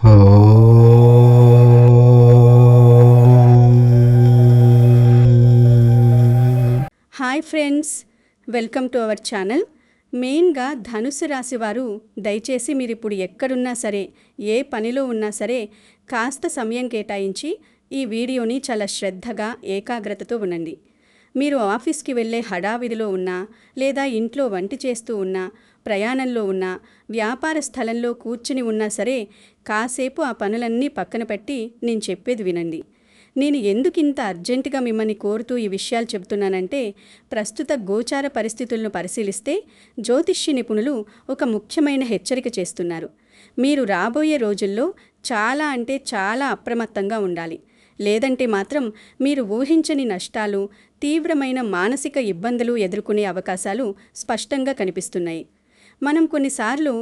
Hi friends, welcome to our channel. మెయిన్గా ధనుసు రాశి వారు దయచేసి మీరు ఇప్పుడు ఎక్కడున్నా సరే, ఏ పనిలో ఉన్నా సరే కాస్త సమయం కేటాయించి ఈ వీడియోని చాలా శ్రద్ధగా ఏకాగ్రతతో వినండి. మీరు ఆఫీస్కి వెళ్ళే హడావిడిలో ఉన్నా, లేదా ఇంట్లో వంట చేస్తూ ఉన్నా, ప్రయాణంలో ఉన్నా, వ్యాపార స్థలంలో కూర్చుని ఉన్నా సరే కాసేపు ఆ పనులన్నీ పక్కన పెట్టి నేను చెప్పేది వినండి. నేను ఎందుకు ఇంత అర్జెంటుగా మిమ్మల్ని కోరుతూ ఈ విషయాలు చెబుతున్నానంటే, ప్రస్తుత గోచార పరిస్థితులను పరిశీలిస్తే జ్యోతిష్య నిపుణులు ఒక ముఖ్యమైన హెచ్చరిక చేస్తున్నారు. మీరు రాబోయే రోజుల్లో చాలా అంటే చాలా అప్రమత్తంగా ఉండాలి. లేదంటే మాత్రం మీరు ఊహించని నష్టాలు, తీవ్రమైన మానసిక ఇబ్బందులు ఎదుర్కొనే అవకాశాలు స్పష్టంగా కనిపిస్తున్నాయి. మనం కొన్నిసార్లు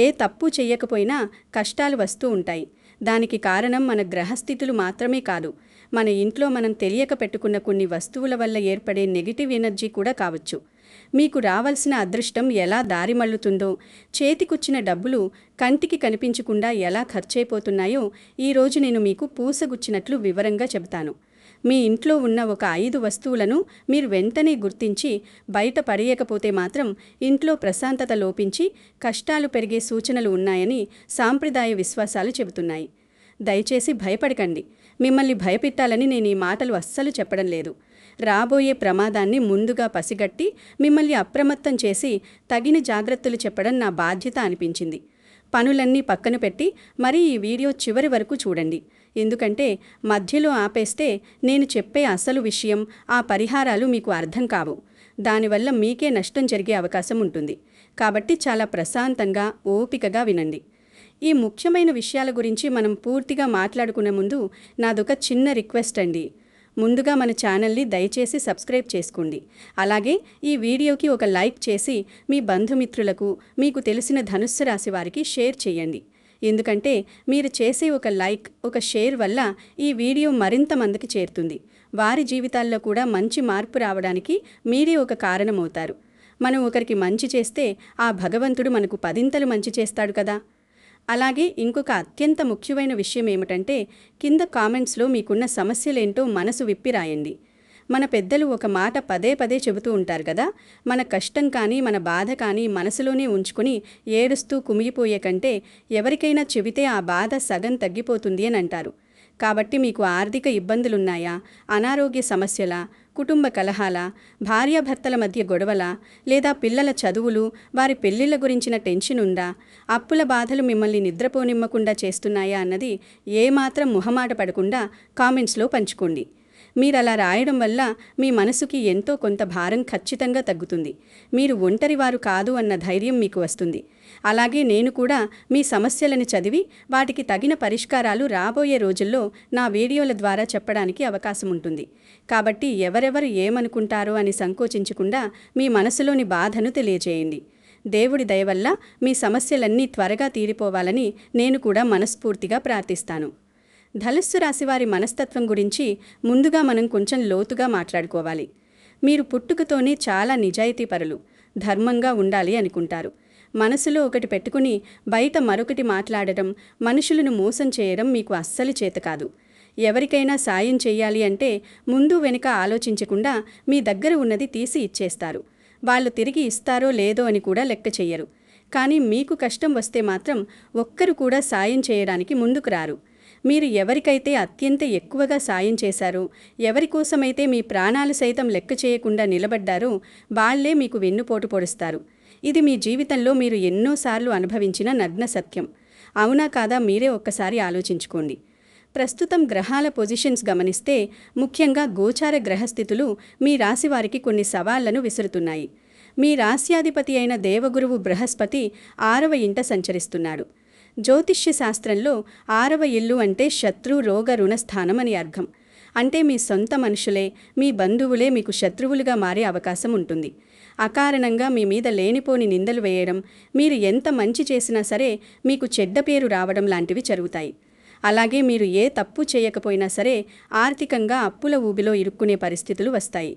ఏ తప్పు చేయకపోయినా కష్టాలు వస్తూ ఉంటాయి. దానికి కారణం మన గ్రహస్థితులు మాత్రమే కాదు, మన ఇంట్లో మనం తెలియక పెట్టుకున్న కొన్ని వస్తువుల వల్ల ఏర్పడే నెగిటివ్ ఎనర్జీ కూడా కావచ్చు. మీకు రావాల్సిన అదృష్టం ఎలా దారి మళ్ళుతుందో, చేతికొచ్చిన డబ్బులు కంటికి కనిపించకుండా ఎలా ఖర్చయిపోతున్నాయో ఈరోజు నేను మీకు పూసగుచ్చినట్లు వివరంగా చెబుతాను. మీ ఇంట్లో ఉన్న ఒక 5 వస్తువులను మీరు వెంటనే గుర్తించి బయట పడేయకపోతే మాత్రం ఇంట్లో ప్రశాంతత లోపించి కష్టాలు పెరిగే సూచనలు ఉన్నాయని సాంప్రదాయ విశ్వాసాలు చెబుతున్నాయి. దయచేసి భయపడకండి. మిమ్మల్ని భయపెట్టాలని నేను ఈ మాటలు అస్సలు చెప్పడం లేదు. రాబోయే ప్రమాదాన్ని ముందుగా పసిగట్టి మిమ్మల్ని అప్రమత్తం చేసి తగిన జాగ్రత్తలు చెప్పడం నా బాధ్యత అనిపించింది. పనులన్నీ పక్కన పెట్టి మరీ ఈ వీడియో చివరి వరకు చూడండి. ఎందుకంటే మధ్యలో ఆపేస్తే నేను చెప్పే అసలు విషయం, ఆ పరిహారాలు మీకు అర్థం కావు. దానివల్ల మీకే నష్టం జరిగే అవకాశం ఉంటుంది. కాబట్టి చాలా ప్రశాంతంగా, ఓపికగా వినండి. ఈ ముఖ్యమైన విషయాల గురించి మనం పూర్తిగా మాట్లాడుకునే ముందు నాదొక చిన్న రిక్వెస్ట్ అండి. ముందుగా మన ఛానల్ని దయచేసి సబ్స్క్రైబ్ చేసుకోండి. అలాగే ఈ వీడియోకి ఒక లైక్ చేసి మీ బంధుమిత్రులకు, మీకు తెలిసిన ధనుస్సు రాశి వారికి షేర్ చేయండి. ఎందుకంటే మీరు చేసే ఒక లైక్, ఒక షేర్ వల్ల ఈ వీడియో మరింత మందికి చేరుతుంది. వారి జీవితాల్లో కూడా మంచి మార్పు రావడానికి మీరే ఒక కారణమవుతారు. మనం ఒకరికి మంచి చేస్తే ఆ భగవంతుడు మనకు 10ంతలు మంచి చేస్తాడు కదా. అలాగే ఇంకొక అత్యంత ముఖ్యమైన విషయం ఏమిటంటే, కింద కామెంట్స్లో మీకున్న సమస్యలేంటో మనసు విప్పి రాయండి. మన పెద్దలు ఒక మాట పదే పదే చెబుతూ ఉంటారు కదా, మన కష్టం కానీ మన బాధ కానీ మనసులోనే ఉంచుకొని ఏడుస్తూ కుమిలిపోయే కంటే ఎవరికైనా చెబితే ఆ బాధ సగం తగ్గిపోతుంది అని అంటారు. కాబట్టి మీకు ఆర్థిక ఇబ్బందులున్నాయా, అనారోగ్య సమస్యల, కుటుంబ కలహాల, భార్యాభర్తల మధ్య గొడవల, లేదా పిల్లల చదువులు, వారి పెళ్లిళ్ల గురించిన టెన్షన్ ఉందా, అప్పుల బాధలు మిమ్మల్ని నిద్రపోనిమ్మకుండా చేస్తున్నాయా అన్నది ఏమాత్రం మొహమాట పడకుండా కామెంట్స్లో పంచుకోండి. మీరలా రాయడం వల్ల మీ మనసుకి ఎంతో కొంత భారం ఖచ్చితంగా తగ్గుతుంది. మీరు ఒంటరివారు కాదు అన్న ధైర్యం మీకు వస్తుంది. అలాగే నేను కూడా మీ సమస్యలను చదివి వాటికి తగిన పరిష్కారాలు రాబోయే రోజుల్లో నా వీడియోల ద్వారా చెప్పడానికి అవకాశం ఉంటుంది. కాబట్టి ఎవరెవరు ఏమనుకుంటారో అని సంకోచించకుండా మీ మనసులోని బాధను తెలియజేయండి. దేవుడి దయ వల్ల మీ సమస్యలన్నీ త్వరగా తీరిపోవాలని నేను కూడా మనస్ఫూర్తిగా ప్రార్థిస్తాను. ధనుస్సు రాశివారి మనస్తత్వం గురించి ముందుగా మనం కొంచెం లోతుగా మాట్లాడుకోవాలి. మీరు పుట్టుకతోనే చాలా నిజాయితీపరులు, ధర్మంగా ఉండాలి అనుకుంటారు. మనసులో ఒకటి పెట్టుకుని బయట మరొకటి మాట్లాడటం, మనుషులను మోసం చేయడం మీకు అస్సలు చేత కాదు. ఎవరికైనా సాయం చేయాలి అంటే ముందు వెనుక ఆలోచించకుండా మీ దగ్గర ఉన్నది తీసి ఇచ్చేస్తారు. వాళ్ళు తిరిగి ఇస్తారో లేదో అని కూడా లెక్క చెయ్యరు. కానీ మీకు కష్టం వస్తే మాత్రం ఒక్కరు కూడా సాయం చేయడానికి ముందుకు రారు. మీరు ఎవరికైతే అత్యంత ఎక్కువగా సాయం చేశారో, ఎవరికోసమైతే మీ ప్రాణాలు సైతం లెక్క చేయకుండా నిలబడ్డారో వాళ్లే మీకు వెన్నుపోటు పొడుస్తారు. ఇది మీ జీవితంలో మీరు ఎన్నోసార్లు అనుభవించిన నగ్న సత్యం. అవునా కాదా మీరే ఒక్కసారి ఆలోచించుకోండి. ప్రస్తుతం గ్రహాల పొజిషన్స్ గమనిస్తే ముఖ్యంగా గోచార గ్రహస్థితులు మీ రాశివారికి కొన్ని సవాళ్లను విసురుతున్నాయి. మీ రాశ్యాధిపతి అయిన దేవగురువు బృహస్పతి 6వ ఇంట సంచరిస్తున్నాడు. జ్యోతిష్య శాస్త్రంలో 6వ ఇల్లు అంటే శత్రు, రోగ, రుణస్థానం అని అర్థం. అంటే మీ సొంత మనుషులే, మీ బంధువులే మీకు శత్రువులుగా మారే అవకాశం ఉంటుంది. అకారణంగా మీ మీద లేనిపోని నిందలు వేయడం, మీరు ఎంత మంచి చేసినా సరే మీకు చెడ్డ పేరు రావడం లాంటివి జరుగుతాయి. అలాగే మీరు ఏ తప్పు చేయకపోయినా సరే ఆర్థికంగా అప్పుల ఊబిలో ఇరుక్కునే పరిస్థితులు వస్తాయి.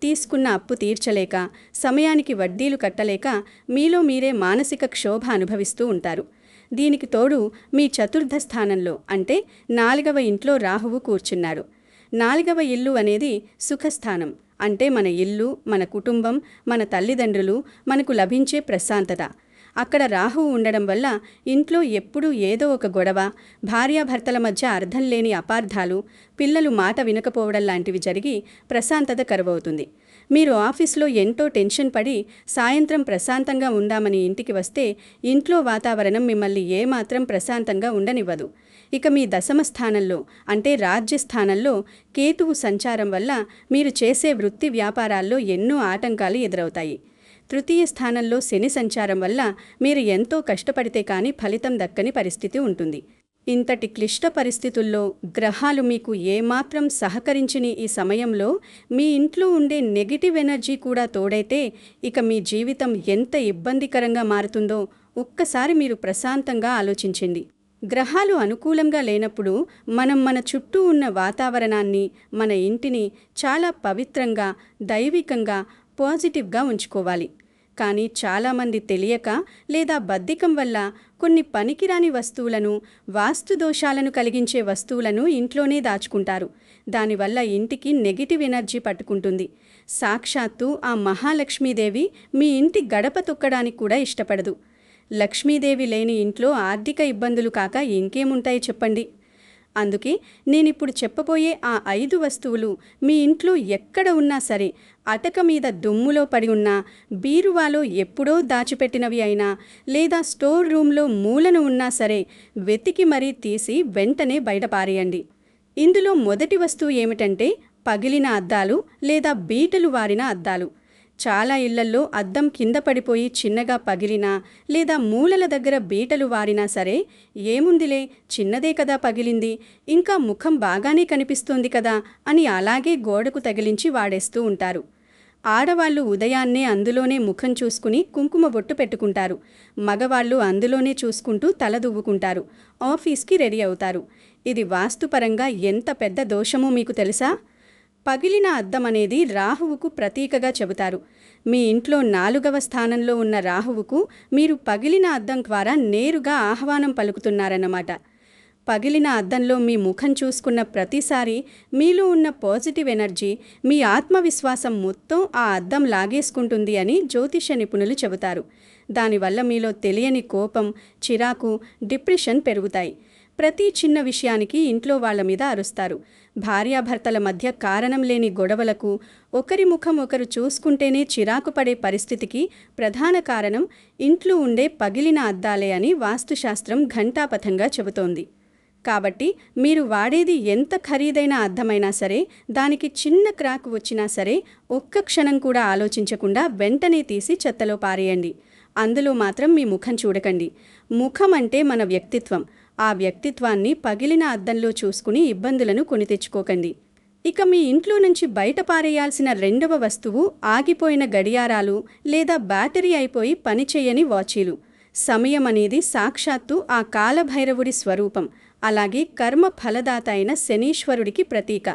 తీసుకున్న అప్పు తీర్చలేక, సమయానికి వడ్డీలు కట్టలేక మీలో మీరే మానసిక క్షోభ అనుభవిస్తూ ఉంటారు. దీనికి తోడు మీ చతుర్థ స్థానంలో అంటే 4వ ఇంట్లో రాహువు కూర్చున్నాడు. 4వ ఇల్లు అనేది సుఖస్థానం. అంటే మన ఇల్లు, మన కుటుంబం, మన తల్లిదండ్రులు, మనకు లభించే ప్రశాంతత. అక్కడ రాహువు ఉండడం వల్ల ఇంట్లో ఎప్పుడూ ఏదో ఒక గొడవ, భార్యాభర్తల మధ్య అర్థం లేని అపార్థాలు, పిల్లలు మాట వినకపోవడం లాంటివి జరిగి ప్రశాంతత కరువవుతుంది. మీరు ఆఫీస్లో ఎంతో టెన్షన్ పడి సాయంత్రం ప్రశాంతంగా ఉందామని ఇంటికి వస్తే ఇంట్లో వాతావరణం మిమ్మల్ని ఏమాత్రం ప్రశాంతంగా ఉండనివ్వదు. ఇక మీ దశమ స్థానంలో అంటే రాజ్యస్థానంలో కేతువు సంచారం వల్ల మీరు చేసే వృత్తి వ్యాపారాల్లో ఎన్నో ఆటంకాలు ఎదురవుతాయి. తృతీయ స్థానంలో శని సంచారం వల్ల మీరు ఎంతో కష్టపడితే కానీ ఫలితం దక్కని పరిస్థితి ఉంటుంది. ఇంతటి క్లిష్ట పరిస్థితుల్లో గ్రహాలు మీకు ఏమాత్రం సహకరించని ఈ సమయంలో మీ ఇంట్లో ఉండే నెగిటివ్ ఎనర్జీ కూడా తోడైతే ఇక మీ జీవితం ఎంత ఇబ్బందికరంగా మారుతుందో ఒక్కసారి మీరు ప్రశాంతంగా ఆలోచించండి. గ్రహాలు అనుకూలంగా లేనప్పుడు మనం మన చుట్టూ ఉన్న వాతావరణాన్ని, మన ఇంటిని చాలా పవిత్రంగా, దైవికంగా, పాజిటివ్గా ఉంచుకోవాలి. కానీ చాలామంది తెలియక లేదా బద్ధకం వల్ల కొన్ని పనికిరాని వస్తువులను, వాస్తు దోషాలను కలిగించే వస్తువులను ఇంట్లోనే దాచుకుంటారు. దానివల్ల ఇంటికి నెగిటివ్ ఎనర్జీ పట్టుకుంటుంది. సాక్షాత్తు ఆ మహాలక్ష్మీదేవి మీ ఇంటి గడప తొక్కడానికి కూడా ఇష్టపడదు. లక్ష్మీదేవి లేని ఇంట్లో ఆర్థిక ఇబ్బందులు కాక ఇంకేముంటాయి చెప్పండి. అందుకే నేనిప్పుడు చెప్పబోయే ఆ 5 వస్తువులు మీ ఇంట్లో ఎక్కడ ఉన్నా సరే, అటక మీద దుమ్ములో పడి ఉన్నా, బీరువాలో ఎప్పుడో దాచిపెట్టినవి అయినా, లేదా స్టోర్ రూమ్లో మూలన ఉన్నా సరే వెతికి మరీ తీసి వెంటనే బయటపారేయండి. ఇందులో మొదటి వస్తువు ఏమిటంటే పగిలిన అద్దాలు లేదా బీటలు వారిన అద్దాలు. చాలా ఇళ్లల్లో అద్దం కింద పడిపోయి చిన్నగా పగిలినా లేదా మూలల దగ్గర బీటలు వారినా సరే, ఏముందిలే చిన్నదే కదా పగిలింది, ఇంకా ముఖం బాగానే కనిపిస్తోంది కదా అని అలాగే గోడకు తగిలించి వాడేస్తూ ఉంటారు. ఆడవాళ్లు ఉదయాన్నే అందులోనే ముఖం చూసుకుని కుంకుమ బొట్టు పెట్టుకుంటారు. మగవాళ్ళు అందులోనే చూసుకుంటూ తల దువ్వుకుంటారు. ఆఫీస్కి రెడీ అవుతారు. ఇది వాస్తుపరంగా ఎంత పెద్ద దోషమో మీకు తెలుసా? పగిలిన అద్దం అనేది రాహువుకు ప్రతీకగా చెబుతారు. మీ ఇంట్లో 4వ స్థానంలో ఉన్న రాహువుకు మీరు పగిలిన అద్దం ద్వారా నేరుగా ఆహ్వానం పలుకుతున్నారన్నమాట. పగిలిన అద్దంలో మీ ముఖం చూసుకున్న ప్రతిసారి మీలో ఉన్న పాజిటివ్ ఎనర్జీ, మీ ఆత్మవిశ్వాసం మొత్తం ఆ అద్దం లాగేసుకుంటుంది అని జ్యోతిష నిపుణులు చెబుతారు. దానివల్ల మీలో తెలియని కోపం, చిరాకు, డిప్రెషన్ పెరుగుతాయి. ప్రతి చిన్న విషయానికి ఇంట్లో వాళ్ల మీద అరుస్తారు. భార్యాభర్తల మధ్య కారణం లేని గొడవలకు, ఒకరి ముఖం ఒకరు చూసుకుంటేనే చిరాకు పడే పరిస్థితికి ప్రధాన కారణం ఇంట్లో ఉండే పగిలిన అద్దాలే అని వాస్తుశాస్త్రం ఘంటాపథంగా చెబుతోంది. కాబట్టి మీరు వాడేది ఎంత ఖరీదైన అద్దమైనా సరే, దానికి చిన్న క్రాక్ వచ్చినా సరే ఒక్క క్షణం కూడా ఆలోచించకుండా వెంటనే తీసి చెత్తలో పారేయండి. అందులో మాత్రం మీ ముఖం చూడకండి. ముఖం అంటే మన వ్యక్తిత్వం. ఆ వ్యక్తిత్వాన్ని పగిలిన అద్దంలో చూసుకుని ఇబ్బందులను కొని తెచ్చుకోకండి. ఇక మీ ఇంట్లో నుంచి బయట పారేయాల్సిన 2వ వస్తువు ఆగిపోయిన గడియారాలు లేదా బ్యాటరీ అయిపోయి పనిచేయని వాచీలు. సమయం అనేది సాక్షాత్తు ఆ కాలభైరవుడి స్వరూపం. అలాగే కర్మ ఫలదాత అయిన శనీశ్వరుడికి ప్రతీక.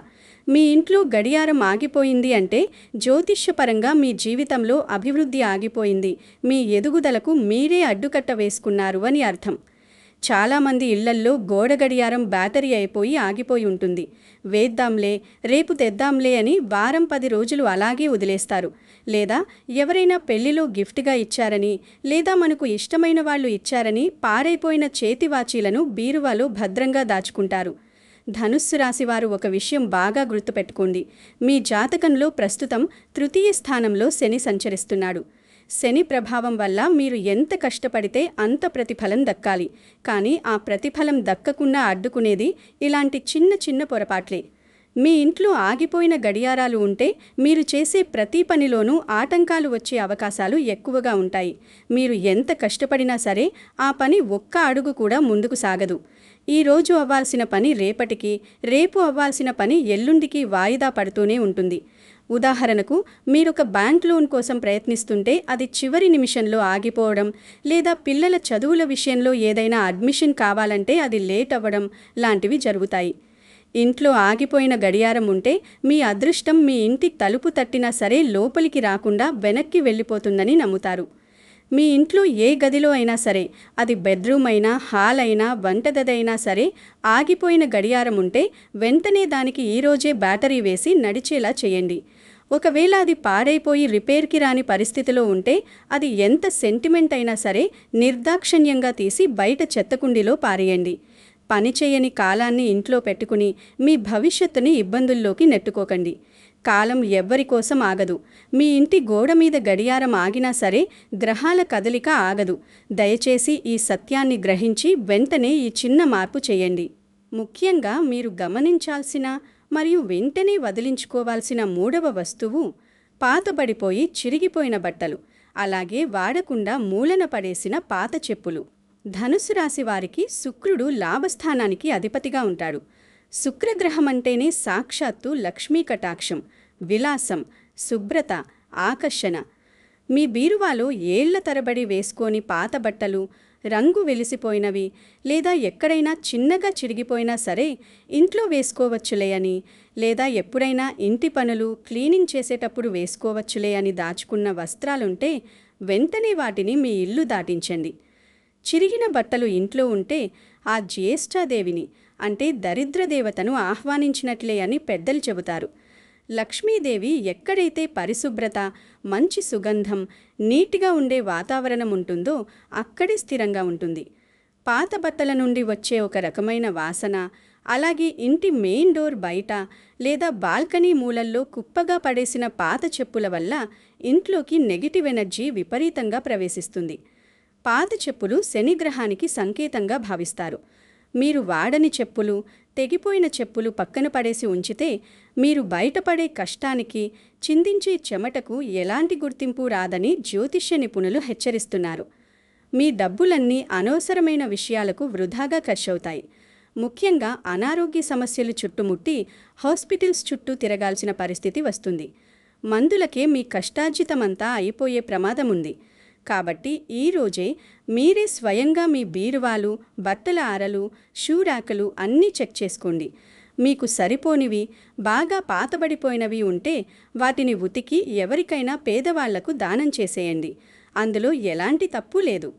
మీ ఇంట్లో గడియారం ఆగిపోయింది అంటే జ్యోతిష్యపరంగా మీ జీవితంలో అభివృద్ధి ఆగిపోయింది, మీ ఎదుగుదలకు మీరే అడ్డుకట్ట వేసుకున్నారు అని అర్థం. చాలామంది ఇళ్లల్లో గోడ గడియారం బ్యాటరీ అయిపోయి ఆగిపోయి ఉంటుంది. వేద్దాంలే, రేపు తెద్దాంలే అని వారం 10 రోజులు అలాగే వదిలేస్తారు. లేదా ఎవరైనా పెళ్లిలో గిఫ్ట్గా ఇచ్చారని, లేదా మనకు ఇష్టమైన వాళ్ళు ఇచ్చారని పారైపోయిన చేతి వాచీలను బీరువాలో భద్రంగా దాచుకుంటారు. ధనుస్సు రాశివారు ఒక విషయం బాగా గుర్తుపెట్టుకోండి. మీ జాతకంలో ప్రస్తుతం తృతీయ స్థానంలో శని సంచరిస్తున్నాడు. శని ప్రభావం వల్ల మీరు ఎంత కష్టపడితే అంత ప్రతిఫలం దక్కాలి. కానీ ఆ ప్రతిఫలం దక్కకుండా అడ్డుకునేది ఇలాంటి చిన్న చిన్న పొరపాట్లే. మీ ఇంట్లో ఆగిపోయిన గడియారాలు ఉంటే మీరు చేసే ప్రతి పనిలోనూ ఆటంకాలు వచ్చే అవకాశాలు ఎక్కువగా ఉంటాయి. మీరు ఎంత కష్టపడినా సరే ఆ పని ఒక్క అడుగు కూడా ముందుకు సాగదు. ఈరోజు అవ్వాల్సిన పని రేపటికి, రేపు అవ్వాల్సిన పని ఎల్లుండికి వాయిదా పడుతూనే ఉంటుంది. ఉదాహరణకు, మీరొక బ్యాంక్ లోన్ కోసం ప్రయత్నిస్తుంటే అది చివరి నిమిషంలో ఆగిపోవడం, లేదా పిల్లల చదువుల విషయంలో ఏదైనా అడ్మిషన్ కావాలంటే అది లేట్ అవ్వడం లాంటివి జరుగుతాయి. ఇంట్లో ఆగిపోయిన గడియారం ఉంటే మీ అదృష్టం మీ ఇంటి తలుపు తట్టినా సరే లోపలికి రాకుండా వెనక్కి వెళ్ళిపోతుందని నమ్ముతారు. మీ ఇంట్లో ఏ గదిలో అయినా సరే, అది బెడ్రూమ్ అయినా, హాల్ అయినా, వంటగదైనా సరే, ఆగిపోయిన గడియారం ఉంటే వెంటనే దానికి ఈరోజే బ్యాటరీ వేసి నడిచేలా చేయండి. ఒకవేళ అది పాడైపోయి రిపేర్కి రాని పరిస్థితిలో ఉంటే అది ఎంత సెంటిమెంట్ అయినా సరే నిర్దాక్షిణ్యంగా తీసి బయట చెత్తకుండీలో పారేయండి. పనిచేయని కాలాన్ని ఇంట్లో పెట్టుకుని మీ భవిష్యత్తుని ఇబ్బందుల్లోకి నెట్టుకోకండి. కాలం ఎవ్వరి కోసం ఆగదు. మీ ఇంటి గోడ మీద గడియారం ఆగినా సరే గ్రహాల కదలిక ఆగదు. దయచేసి ఈ సత్యాన్ని గ్రహించి వెంటనే ఈ చిన్న మార్పు చేయండి. ముఖ్యంగా మీరు గమనించాల్సిన మరియు వెంటనే వదిలించుకోవాల్సిన మూడవ వస్తువు పాతబడిపోయి చిరిగిపోయిన బట్టలు, అలాగే వాడకుండా మూలన పడేసిన పాత చెప్పులు. ధనుసు రాశి వారికి శుక్రుడు లాభస్థానానికి అధిపతిగా ఉంటాడు. శుక్రగ్రహం అంటేనే సాక్షాత్తు లక్ష్మీ కటాక్షం, విలాసం, శుభ్రత, ఆకర్షణ. మీ బీరువాలో ఏళ్ల తరబడి వేసుకొని పాత బట్టలు, రంగు వెలిసిపోయినవి లేదా ఎక్కడైనా చిన్నగా చిరిగిపోయినా సరే ఇంట్లో వేసుకోవచ్చులే అని, లేదా ఎప్పుడైనా ఇంటి పనులు క్లీనింగ్ చేసేటప్పుడు వేసుకోవచ్చులే అని దాచుకున్న వస్త్రాలుంటే వెంటనే వాటిని మీ ఇల్లు దాటించండి. చిరిగిన బట్టలు ఇంట్లో ఉంటే ఆ జ్యేష్ఠాదేవిని అంటే దరిద్రదేవతను ఆహ్వానించినట్లే అని పెద్దలు చెబుతారు. లక్ష్మీదేవి ఎక్కడైతే పరిశుభ్రత, మంచి సుగంధం, నీటిగా ఉండే వాతావరణం ఉంటుందో అక్కడే స్థిరంగా ఉంటుంది. పాత బట్టల నుండి వచ్చే ఒక రకమైన వాసన, అలాగే ఇంటి మెయిన్ డోర్ బయట లేదా బాల్కనీ మూలల్లో కుప్పగా పడేసిన పాత చెప్పుల వల్ల ఇంట్లోకి నెగిటివ్ ఎనర్జీ విపరీతంగా ప్రవేశిస్తుంది. పాత చెప్పులు శనిగ్రహానికి సంకేతంగా భావిస్తారు. మీరు వాడని చెప్పులు, తెగిపోయిన చెప్పులు పక్కన పడేసి ఉంచితే మీరు బయటపడే కష్టానికి, చిందించే చెమటకు ఎలాంటి గుర్తింపు రాదని జ్యోతిష్య నిపుణులు హెచ్చరిస్తున్నారు. మీ డబ్బులన్నీ అనవసరమైన విషయాలకు వృధాగా ఖర్చవుతాయి. ముఖ్యంగా అనారోగ్య సమస్యలు చుట్టుముట్టి హాస్పిటల్స్ చుట్టూ తిరగాల్సిన పరిస్థితి వస్తుంది. మందులకే మీ కష్టార్జితమంతా అయిపోయే ప్రమాదం ఉంది. కాబట్టి ఈరోజే మీరే స్వయంగా మీ బీరువాలు, బట్టల ఆరలు, షూ ర్యాకులు అన్నీ చెక్ చేసుకోండి. మీకు సరిపోనివి, బాగా పాతబడిపోయినవి ఉంటే వాటిని ఉతికి ఎవరికైనా పేదవాళ్లకు దానం చేసేయండి. అందులో ఎలాంటి తప్పు లేదు.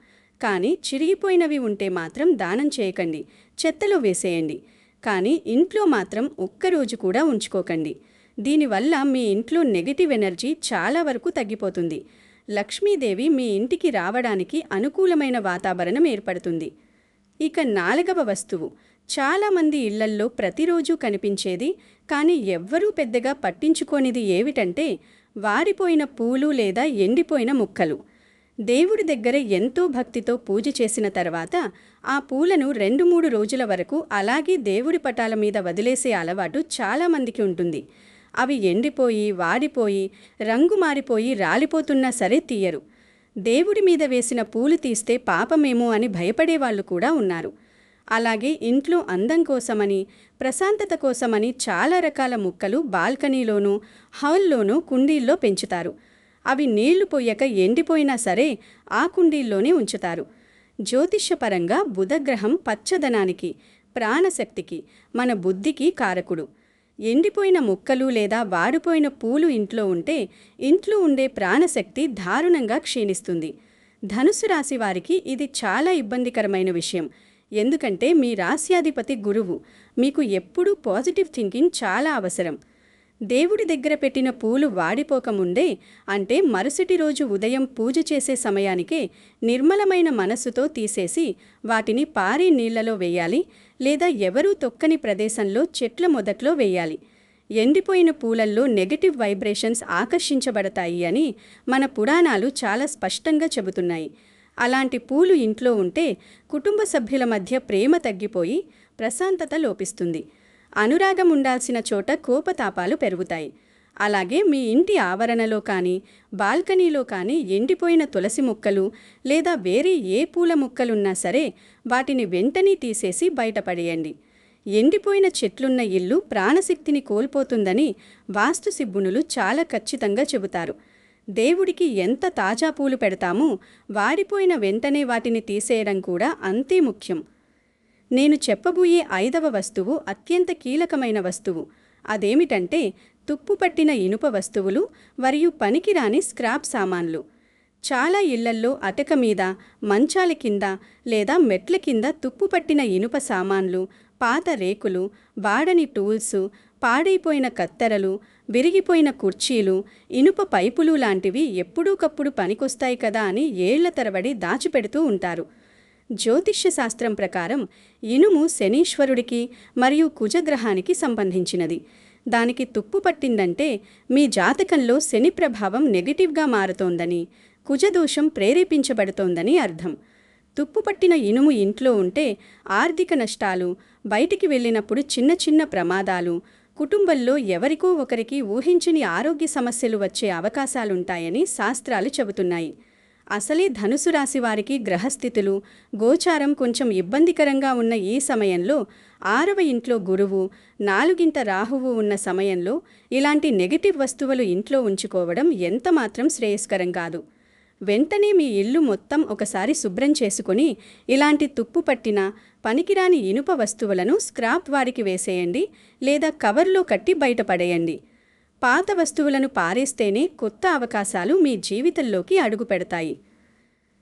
కానీ చిరిగిపోయినవి ఉంటే మాత్రం దానం చేయకండి, చెత్తలో వేసేయండి. కానీ ఇంట్లో మాత్రం ఒక్కరోజు కూడా ఉంచుకోకండి. దీనివల్ల మీ ఇంట్లో నెగిటివ్ ఎనర్జీ చాలా వరకు తగ్గిపోతుంది. లక్ష్మీదేవి మీ ఇంటికి రావడానికి అనుకూలమైన వాతావరణం ఏర్పడుతుంది. ఇక 4వ వస్తువు చాలామంది ఇళ్లల్లో ప్రతిరోజు కనిపించేది, కానీ ఎవ్వరూ పెద్దగా పట్టించుకోనిది ఏమిటంటే వాడిపోయిన పూలు లేదా ఎండిపోయిన ముక్కలు. దేవుడి దగ్గర ఎంతో భక్తితో పూజ చేసిన తర్వాత ఆ పూలను 2-3 రోజుల వరకు అలాగే దేవుడి పటాల మీద వదిలేసే అలవాటు చాలామందికి ఉంటుంది. అవి ఎండిపోయి, వాడిపోయి, రంగు మారిపోయి రాలిపోతున్నా సరే తీయరు. దేవుడి మీద వేసిన పూలు తీస్తే పాపమేమో అని భయపడేవాళ్లు కూడా ఉన్నారు. అలాగే ఇంట్లో అందం కోసమని, ప్రశాంతత కోసమని చాలా రకాల మొక్కలు బాల్కనీలోనూ, హాల్లోనూ, కుండీల్లో పెంచుతారు. అవి నీళ్లు పోయక ఎండిపోయినా సరే ఆ కుండీల్లోనే ఉంచుతారు. జ్యోతిష్యపరంగా బుధగ్రహం పచ్చదనానికి, ప్రాణశక్తికి, మన బుద్ధికి కారకుడు. ఎండిపోయిన మొక్కలు లేదా వాడిపోయిన పూలు ఇంట్లో ఉంటే ఇంట్లో ఉండే ప్రాణశక్తి దారుణంగా క్షీణిస్తుంది. ధనుసు రాశి వారికి ఇది చాలా ఇబ్బందికరమైన విషయం. ఎందుకంటే మీ రాశ్యాధిపతి గురువు. మీకు ఎప్పుడూ పాజిటివ్ థింకింగ్ చాలా అవసరం. దేవుడి దగ్గర పెట్టిన పూలు వాడిపోకముందే, అంటే మరుసటి రోజు ఉదయం పూజ చేసే సమయానికే నిర్మలమైన మనస్సుతో తీసేసి వాటిని పారే నీళ్లలో వేయాలి, లేదా ఎవరూ తొక్కని ప్రదేశంలో చెట్ల మొదట్లో వేయాలి. ఎండిపోయిన పూలల్లో నెగటివ్ వైబ్రేషన్స్ ఆకర్షించబడతాయి అని మన పురాణాలు చాలా స్పష్టంగా చెబుతున్నాయి. అలాంటి పూలు ఇంట్లో ఉంటే కుటుంబ సభ్యుల మధ్య ప్రేమ తగ్గిపోయి ప్రశాంతత లోపిస్తుంది. అనురాగం ఉండాల్సిన చోట కోపతాపాలు పెరుగుతాయి. అలాగే మీ ఇంటి ఆవరణలో కానీ, బాల్కనీలో కానీ ఎండిపోయిన తులసి మొక్కలు లేదా వేరే ఏ పూల మొక్కలున్నా సరే వాటిని వెంటనే తీసేసి బయటపడేయండి. ఎండిపోయిన చెట్లున్న ఇల్లు ప్రాణశక్తిని కోల్పోతుందని వాస్తు నిపుణులు చాలా ఖచ్చితంగా చెబుతారు. దేవుడికి ఎంత తాజా పూలు పెడతామో వాడిపోయిన వెంటనే వాటిని తీసేయడం కూడా అంతే ముఖ్యం. నేను చెప్పబోయే 5వ వస్తువు అత్యంత కీలకమైన వస్తువు. అదేమిటంటే తుప్పు పట్టిన ఇనుప వస్తువులు మరియు పనికిరాని స్క్రాప్ సామాన్లు. చాలా ఇళ్లల్లో అటక మీద, మంచాల కింద లేదా మెట్ల కింద తుప్పుపట్టిన ఇనుప సామాన్లు, పాత రేకులు, వాడని టూల్సు, పాడైపోయిన కత్తెరలు, విరిగిపోయిన కుర్చీలు, ఇనుప పైపులు లాంటివి ఎప్పుడూకప్పుడు పనికొస్తాయి కదా అని ఏళ్ల తరబడి దాచిపెడుతూ ఉంటారు. జ్యోతిష్య శాస్త్రం ప్రకారం ఇనుము శనీశ్వరుడికి మరియు కుజగ్రహానికి సంబంధించినది. దానికి తుప్పు పట్టిందంటే మీ జాతకంలో శని ప్రభావం నెగిటివ్గా మారుతోందని, కుజదోషం ప్రేరేపించబడుతోందని అర్థం. తుప్పుపట్టిన ఇనుము ఇంట్లో ఉంటే ఆర్థిక నష్టాలు, బయటికి వెళ్ళినప్పుడు చిన్న చిన్న ప్రమాదాలు, కుటుంబంలో ఎవరికో ఒకరికి ఊహించని ఆరోగ్య సమస్యలు వచ్చే అవకాశాలుంటాయని శాస్త్రాలు చెబుతున్నాయి. అసలే ధనుసు రాశి వారికి గ్రహస్థితులు, గోచారం కొంచెం ఇబ్బందికరంగా ఉన్న ఈ సమయంలో 6వ ఇంట్లో గురువు, 4వ రాహువు ఉన్న సమయంలో ఇలాంటి నెగటివ్ వస్తువులు ఇంట్లో ఉంచుకోవడం ఎంతమాత్రం శ్రేయస్కరం కాదు. వెంటనే మీ ఇల్లు మొత్తం ఒకసారి శుభ్రం చేసుకుని ఇలాంటి తుప్పు పట్టిన పనికిరాని ఇనుప వస్తువులను స్క్రాప్ వాడికి వేసేయండి లేదా కవర్లో కట్టి బయటపడేయండి. పాత వస్తువులను పారేస్తేనే కొత్త అవకాశాలు మీ జీవితంలోకి అడుగుపెడతాయి.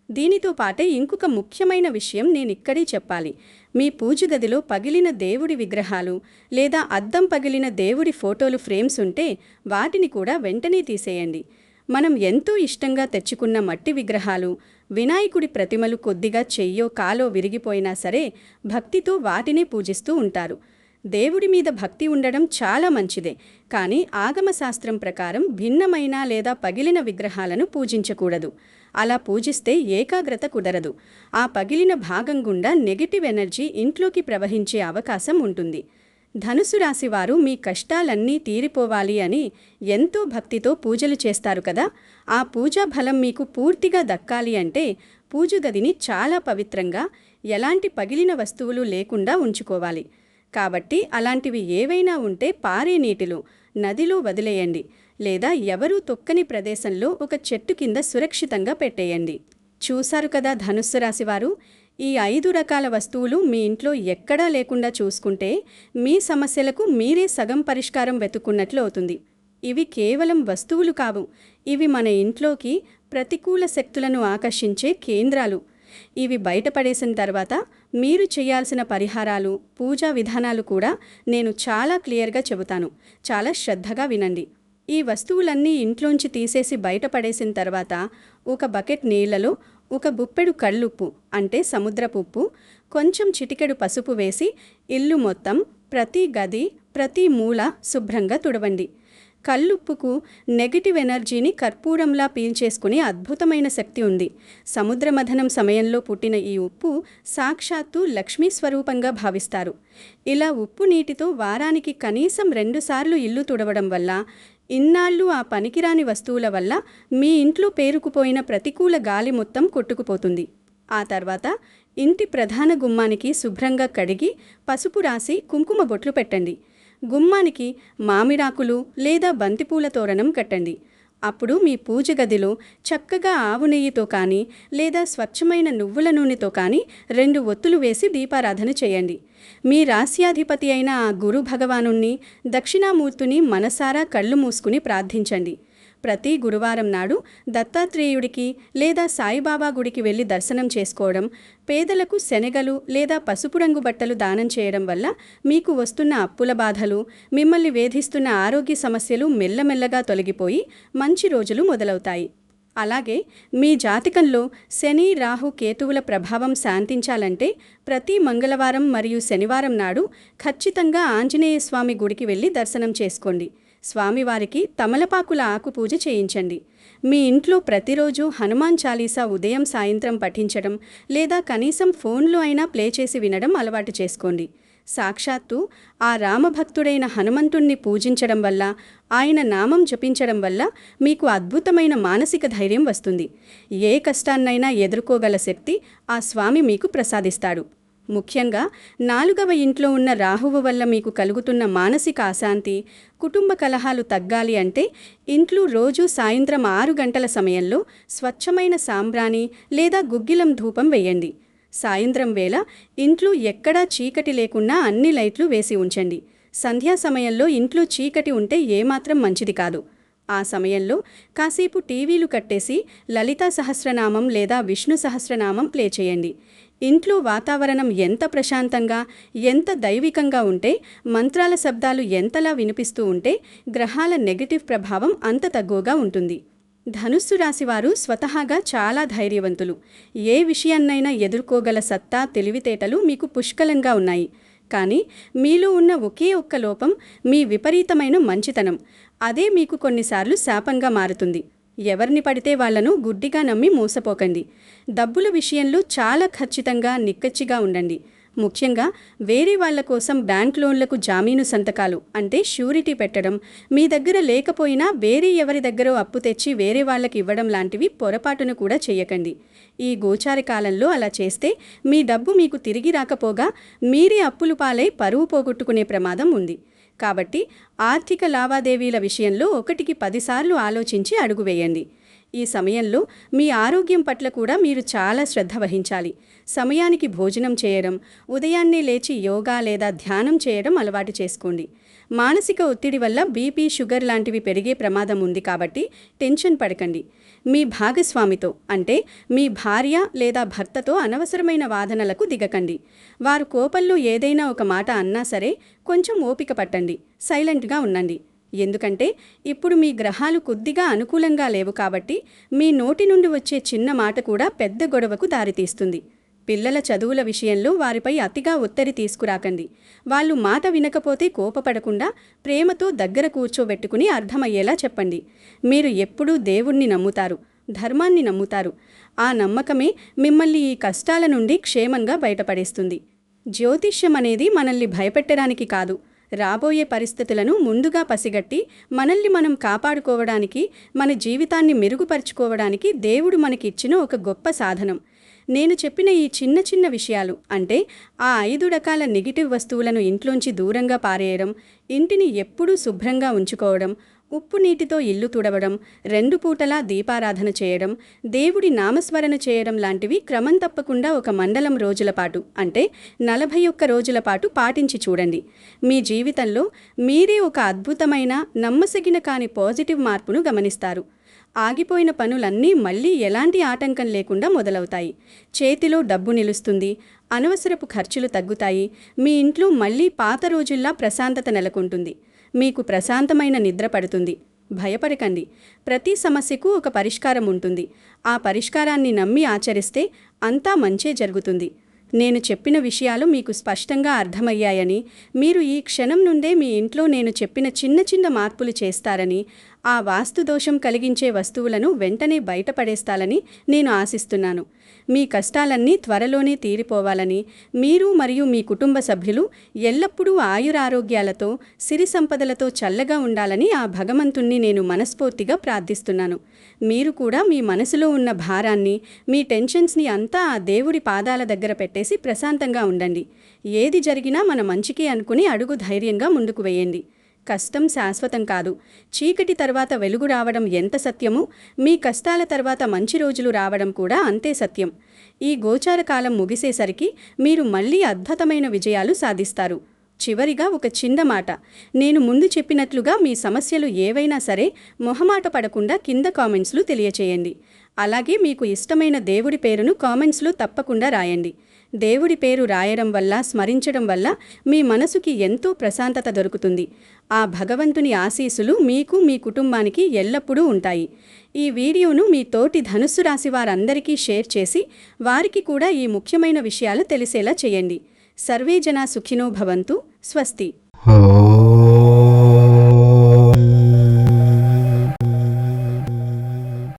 దీనితో పాటే ఇంకొక ముఖ్యమైన విషయం నేనిక్కడే చెప్పాలి. మీ పూజగదిలో పగిలిన దేవుడి విగ్రహాలు లేదా అద్దం పగిలిన దేవుడి ఫోటోలు ఫ్రేమ్స్ ఉంటే వాటిని కూడా వెంటనే తీసేయండి. మనం ఎంతో ఇష్టంగా తెచ్చుకున్న మట్టి విగ్రహాలు, వినాయకుడి ప్రతిమలు కొద్దిగా చెయ్యో కాలో విరిగిపోయినా సరే భక్తితో వాటినే పూజిస్తూ ఉంటారు. దేవుడి మీద భక్తి ఉండడం చాలా మంచిదే, కానీ ఆగమశాస్త్రం ప్రకారం భిన్నమైన లేదా పగిలిన విగ్రహాలను పూజించకూడదు. అలా పూజిస్తే ఏకాగ్రత కుదరదు. ఆ పగిలిన భాగం గుండా నెగటివ్ ఎనర్జీ ఇంట్లోకి ప్రవహించే అవకాశం ఉంటుంది. ధనుసు రాశివారు మీ కష్టాలన్నీ తీరిపోవాలి అని ఎంతో భక్తితో పూజలు చేస్తారు కదా. ఆ పూజా ఫలం మీకు పూర్తిగా దక్కాలి అంటే పూజగదిని చాలా పవిత్రంగా, ఎలాంటి పగిలిన వస్తువులు లేకుండా ఉంచుకోవాలి. కాబట్టి అలాంటివి ఏవైనా ఉంటే పారే నీటిలో, నదిలో వదిలేయండి లేదా ఎవరూ తొక్కని ప్రదేశంలో ఒక చెట్టు కింద సురక్షితంగా పెట్టేయండి. చూశారు కదా ధనుస్సు రాశివారు, ఈ 5 రకాల వస్తువులు మీ ఇంట్లో ఎక్కడా లేకుండా చూసుకుంటే మీ సమస్యలకు మీరే సగం పరిష్కారం వెతుక్కున్నట్లు అవుతుంది. ఇవి కేవలం వస్తువులు కావు, ఇవి మన ఇంట్లోకి ప్రతికూల శక్తులను ఆకర్షించే కేంద్రాలు. ఇవి బయటపడేసిన తర్వాత మీరు చేయాల్సిన పరిహారాలు, పూజా విధానాలు కూడా నేను చాలా క్లియర్గా చెబుతాను. చాలా శ్రద్ధగా వినండి. ఈ వస్తువులన్నీ ఇంట్లోంచి తీసేసి బయటపడేసిన తర్వాత ఒక బకెట్ నీళ్లలో ఒక బుప్పెడు కళ్ళుప్పు అంటే సముద్రపు ఉప్పు, కొంచెం చిటికెడు పసుపు వేసి ఇల్లు మొత్తం, ప్రతి గది, ప్రతి మూల శుభ్రంగా తుడవండి. కళ్ళుప్పుకు నెగటివ్ ఎనర్జీని కర్పూరంలా పీల్చేసుకునే అద్భుతమైన శక్తి ఉంది. సముద్ర మథనం సమయంలో పుట్టిన ఈ ఉప్పు సాక్షాత్తు లక్ష్మీ స్వరూపంగా భావిస్తారు. ఇలా ఉప్పు నీటితో వారానికి కనీసం 2 సార్లు ఇల్లు తుడవడం వల్ల, ఇన్నాళ్ళు ఆ పనికిరాని వస్తువుల వల్ల మీ ఇంట్లో పేరుకుపోయిన ప్రతికూల గాలి మొత్తం కొట్టుకుపోతుంది. ఆ తర్వాత ఇంటి ప్రధాన గుమ్మానికి శుభ్రంగా కడిగి పసుపు రాసి కుంకుమ బొట్లు పెట్టండి. గుమ్మానికి మామిడాకులు లేదా బంతిపూల తోరణం కట్టండి. అప్పుడు మీ పూజ గదిలో చక్కగా ఆవు నెయ్యితో కానీ లేదా స్వచ్ఛమైన నువ్వుల నూనెతో కానీ 2 ఒత్తులు వేసి దీపారాధన చేయండి. మీ రాశ్యాధిపతి అయిన ఆ గురు భగవానుణ్ణి, దక్షిణామూర్తిని మనసారా కళ్ళు మూసుకుని ప్రార్థించండి. ప్రతి గురువారం నాడు దత్తాత్రేయుడికి లేదా సాయిబాబా గుడికి వెళ్ళి దర్శనం చేసుకోవడం, పేదలకు శనగలు లేదా పసుపు రంగు బట్టలు దానం చేయడం వల్ల మీకు వస్తున్న అప్పుల బాధలు, మిమ్మల్ని వేధిస్తున్న ఆరోగ్య సమస్యలు మెల్లమెల్లగా తొలగిపోయి మంచి రోజులు మొదలవుతాయి. అలాగే మీ జాతకంలో శని, రాహు, కేతువుల ప్రభావం శాంతించాలంటే ప్రతి మంగళవారం మరియు శనివారం నాడు ఖచ్చితంగా ఆంజనేయ స్వామి గుడికి వెళ్ళి దర్శనం చేసుకోండి. స్వామివారికి తమలపాకుల ఆకు పూజ చేయించండి. మీ ఇంట్లో ప్రతిరోజు హనుమాన్ చాలీసా ఉదయం సాయంత్రం పఠించడం లేదా కనీసం ఫోన్లో అయినా ప్లే చేసి వినడం అలవాటు చేసుకోండి. సాక్షాత్తు ఆ రామభక్తుడైన హనుమంతుణ్ణి పూజించడం వల్ల, ఆయన నామం జపించడం వల్ల మీకు అద్భుతమైన మానసిక ధైర్యం వస్తుంది. ఏ కష్టాన్నైనా ఎదుర్కోగల శక్తి ఆ స్వామి మీకు ప్రసాదిస్తాడు. ముఖ్యంగా 4వ ఇంట్లో ఉన్న రాహువు వల్ల మీకు కలుగుతున్న మానసిక అశాంతి, కుటుంబ కలహాలు తగ్గాలి అంటే ఇంట్లో రోజు సాయంత్రం 6 గంటల సమయంలో స్వచ్ఛమైన సాంబ్రాణి లేదా గుగ్గిలం ధూపం వేయండి. సాయంత్రం వేళ ఇంట్లో ఎక్కడా చీకటి లేకుండా అన్ని లైట్లు వేసి ఉంచండి. సంధ్యా సమయంలో ఇంట్లో చీకటి ఉంటే ఏమాత్రం మంచిది కాదు. ఆ సమయంలో కాసేపు టీవీలు కట్టేసి లలితా సహస్రనామం లేదా విష్ణు సహస్రనామం ప్లే చేయండి. ఇంట్లో వాతావరణం ఎంత ప్రశాంతంగా, ఎంత దైవికంగా ఉంటే, మంత్రాల శబ్దాలు ఎంతలా వినిపిస్తూ ఉంటే గ్రహాల నెగటివ్ ప్రభావం అంత తక్కువగా ఉంటుంది. ధనుస్సు రాశివారు స్వతహాగా చాలా ధైర్యవంతులు. ఏ విషయాన్నైనా ఎదుర్కోగల సత్తా, తెలివితేటలు మీకు పుష్కలంగా ఉన్నాయి. కానీ మీలో ఉన్న ఒకే ఒక్క లోపం మీ విపరీతమైన మంచితనం. అదే మీకు కొన్నిసార్లు శాపంగా మారుతుంది. ఎవరిని పడితే వాళ్లను గుడ్డిగా నమ్మి మోసపోకండి. డబ్బుల విషయంలో చాలా ఖచ్చితంగా, నిక్కచ్చిగా ఉండండి. ముఖ్యంగా వేరే వాళ్ల కోసం బ్యాంక్ లోన్లకు జామీను సంతకాలు అంటే ష్యూరిటీ పెట్టడం, మీ దగ్గర లేకపోయినా వేరే ఎవరి దగ్గర అప్పు తెచ్చి వేరే వాళ్ళకి ఇవ్వడం లాంటివి పొరపాటును కూడా చేయకండి. ఈ గోచార కాలంలో అలా చేస్తే మీ డబ్బు మీకు తిరిగి రాకపోగా మీరే అప్పులు పాలై పరువు పోగొట్టుకునే ప్రమాదం ఉంది. కాబట్టి ఆర్థిక లావాదేవీల విషయంలో 1కి 10 సార్లు ఆలోచించి అడుగు వేయండి. ఈ సమయంలో మీ ఆరోగ్యం పట్ల కూడా మీరు చాలా శ్రద్ధ వహించాలి. సమయానికి భోజనం చేయడం, ఉదయాన్నే లేచి యోగా లేదా ధ్యానం చేయడం అలవాటు చేసుకోండి. మానసిక ఒత్తిడి వల్ల బీపీ, షుగర్ లాంటివి పెరిగే ప్రమాదం ఉంది కాబట్టి టెన్షన్ పడకండి. మీ భాగస్వామితో అంటే మీ భార్య లేదా భర్తతో అనవసరమైన వాదనలకు దిగకండి. వారు కోపంలో ఏదైనా ఒక మాట అన్నా సరే కొంచెం ఓపిక పట్టండి, సైలెంట్గా ఉండండి. ఎందుకంటే ఇప్పుడు మీ గ్రహాలు కొద్దిగా అనుకూలంగా లేవు కాబట్టి మీ నోటి నుండి వచ్చే చిన్న మాట కూడా పెద్ద గొడవకు దారితీస్తుంది. పిల్లల చదువుల విషయంలో వారిపై అతిగా ఒత్తిడి తీసుకురాకండి. వాళ్ళు మాట వినకపోతే కోపపడకుండా ప్రేమతో దగ్గర కూర్చోబెట్టుకుని అర్థమయ్యేలా చెప్పండి. మీరు ఎప్పుడూ దేవుణ్ణి నమ్ముతారు, ధర్మాన్ని నమ్ముతారు. ఆ నమ్మకమే మిమ్మల్ని ఈ కష్టాల నుండి క్షేమంగా బయటపడేస్తుంది. జ్యోతిష్యం అనేది మనల్ని భయపెట్టడానికి కాదు, రాబోయే పరిస్థితులను ముందుగా పసిగట్టి మనల్ని మనం కాపాడుకోవడానికి, మన జీవితాన్ని మెరుగుపరుచుకోవడానికి దేవుడు మనకిచ్చిన ఒక గొప్ప సాధనం. నేను చెప్పిన ఈ చిన్న చిన్న విషయాలు అంటే ఆ 5 రకాల నెగిటివ్ వస్తువులను ఇంట్లోంచి దూరంగా పారేయడం, ఇంటిని ఎప్పుడూ శుభ్రంగా ఉంచుకోవడం, ఉప్పు నీటితో ఇల్లు తుడవడం, 2 పూటలా దీపారాధన చేయడం, దేవుడి నామస్మరణ చేయడం లాంటివి క్రమం తప్పకుండా ఒక మండలం రోజుల పాటు అంటే 41 రోజుల పాటు పాటించి చూడండి. మీ జీవితంలో మీరే ఒక అద్భుతమైన, నమ్మసగిన కాని పాజిటివ్ మార్పును గమనిస్తారు. ఆగిపోయిన పనులన్నీ మళ్ళీ ఎలాంటి ఆటంకం లేకుండా మొదలవుతాయి. చేతిలో డబ్బు నిలుస్తుంది, అనవసరపు ఖర్చులు తగ్గుతాయి. మీ ఇంట్లో మళ్ళీ పాత రోజుల్లా ప్రశాంతత నెలకొంటుంది. మీకు ప్రశాంతమైన నిద్ర పడుతుంది. భయపడకండి, ప్రతి సమస్యకు ఒక పరిష్కారం ఉంటుంది. ఆ పరిష్కారాన్ని నమ్మి ఆచరిస్తే అంతా మంచే జరుగుతుంది. నేను చెప్పిన విషయాలు మీకు స్పష్టంగా అర్థమయ్యాయని, మీరు ఈ క్షణం నుండే మీ ఇంట్లో నేను చెప్పిన చిన్న చిన్న మార్పులు చేస్తారని, ఆ వాస్తు దోషం కలిగించే వస్తువులను వెంటనే బయటపడేస్తారని నేను ఆశిస్తున్నాను. మీ కష్టాలన్నీ త్వరలోనే తీరిపోవాలని, మీరు మరియు మీ కుటుంబ సభ్యులు ఎల్లప్పుడూ ఆయురారోగ్యాలతో, సిరి సంపదలతో చల్లగా ఉండాలని ఆ భగవంతుణ్ణి నేను మనస్ఫూర్తిగా ప్రార్థిస్తున్నాను. మీరు కూడా మీ మనసులో ఉన్న భారాన్ని, మీ టెన్షన్స్ని అంతా ఆ దేవుడి పాదాల దగ్గర పెట్టేసి ప్రశాంతంగా ఉండండి. ఏది జరిగినా మన మంచికే అనుకుని అడుగు ధైర్యంగా ముందుకు వేయండి. కష్టం శాశ్వతం కాదు. చీకటి తర్వాత వెలుగు రావడం ఎంత సత్యమో, మీ కష్టాల తర్వాత మంచి రోజులు రావడం కూడా అంతే సత్యం. ఈ గోచార కాలం ముగిసేసరికి మీరు మళ్ళీ అద్భుతమైన విజయాలు సాధిస్తారు. చివరిగా ఒక చిన్న మాట, నేను ముందు చెప్పినట్లుగా మీ సమస్యలు ఏవైనా సరే మొహమాట పడకుండా కింద కామెంట్స్లో తెలియచేయండి. అలాగే మీకు ఇష్టమైన దేవుడి పేరును కామెంట్స్లో తప్పకుండా రాయండి. దేవుడి పేరు రాయడం వల్ల, స్మరించడం వల్ల మీ మనసుకి ఎంతో ప్రశాంతత దొరుకుతుంది. ఆ భగవంతుని ఆశీస్సులు మీకు, మీ కుటుంబానికి ఎల్లప్పుడూ ఉంటాయి. ఈ వీడియోను మీ తోటి ధనుస్సు రాశి వారందరికీ షేర్ చేసి వారికి కూడా ఈ ముఖ్యమైన విషయాలు తెలిసేలా చేయండి. సర్వే జనా సుఖినో భవంతు. స్వస్తి.